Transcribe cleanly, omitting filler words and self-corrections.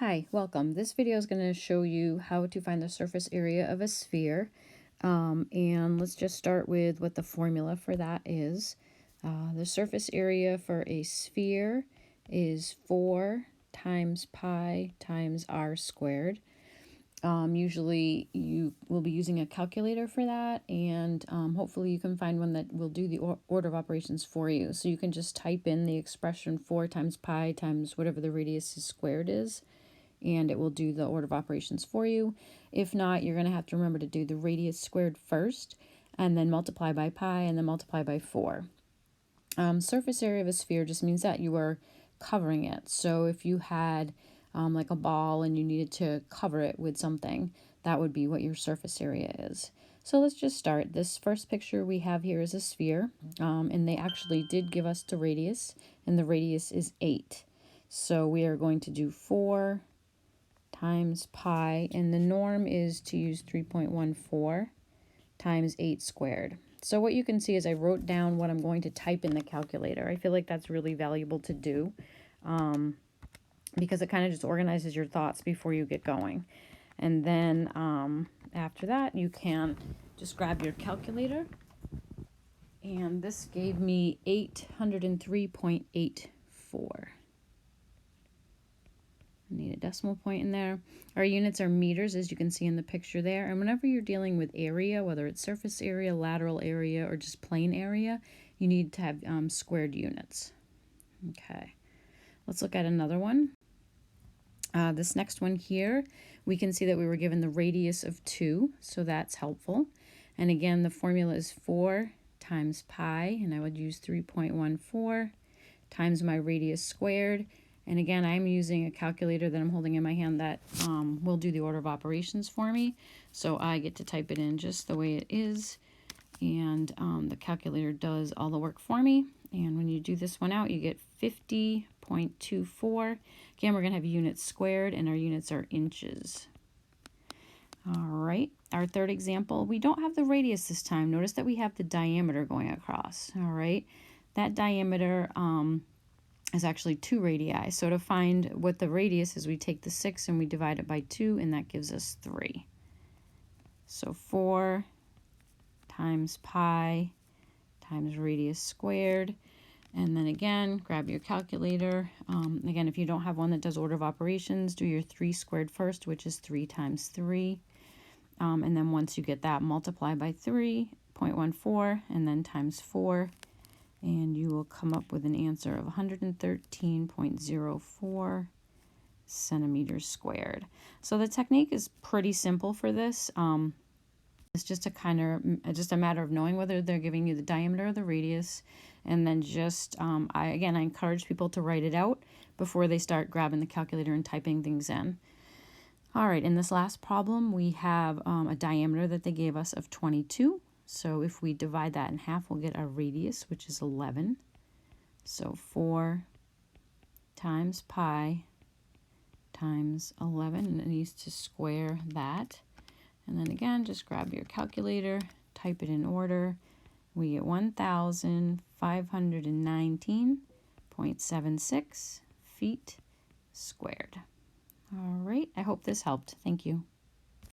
Hi, welcome. This video is going to show you how to find the surface area of a sphere. And let's just start with what the formula for that is. The surface area for a sphere is 4 times pi times r squared. Usually you will be using a calculator for that, and hopefully you can find one that will do the order of operations for you. So you can just type in the expression 4 times pi times whatever the radius squared is, and it will do the order of operations for you. If not, you're going to have to remember to do the radius squared first, and then multiply by pi, and then multiply by 4. Surface area of a sphere just means that you are covering it. So if you had like a ball and you needed to cover it with something, that would be what your surface area is. So let's just start. This first picture we have here is a sphere, and they actually did give us the radius, and the radius is 8. So we are going to do 4 times pi, and the norm is to use 3.14 times 8 squared. So what you can see is I wrote down what I'm going to type in the calculator. I feel like that's really valuable to do because it kind of just organizes your thoughts before you get going. And then after that, you can just grab your calculator. And this gave me 803.84. Need a decimal point in there. Our units are meters, as you can see in the picture there. And whenever you're dealing with area, whether it's surface area, lateral area, or just plane area, you need to have squared units. Okay, let's look at another one. This next one here, we can see that we were given the radius of 2, so that's helpful. And again, the formula is 4 times pi, and I would use 3.14 times my radius squared. And again, I'm using a calculator that I'm holding in my hand that will do the order of operations for me. So I get to type it in just the way it is. And the calculator does all the work for me. And when you do this one out, you get 50.24. Again, we're going to have units squared, and our units are inches. All right, our third example, we don't have the radius this time. Notice that we have the diameter going across. All right, that diameter is actually 2 radii. So to find what the radius is, we take the 6 and we divide it by 2, and that gives us 3. So 4 times pi times radius squared. And then again, grab your calculator. Again, if you don't have one that does order of operations, do your 3 squared first, which is 3 times 3. And then once you get that, multiply by 3.14 and then times 4. And you will come up with an answer of 113.04 centimeters squared. So the technique is pretty simple for this. It's just a matter of knowing whether they're giving you the diameter or the radius, and then just I encourage people to write it out before they start grabbing the calculator and typing things in. All right, in this last problem, we have a diameter that they gave us of 22. So if we divide that in half, we'll get our radius, which is 11. So 4 times pi times 11, and it needs to square that. And then again, just grab your calculator, type it in order. We get 1,519.76 feet squared. All right, I hope this helped. Thank you.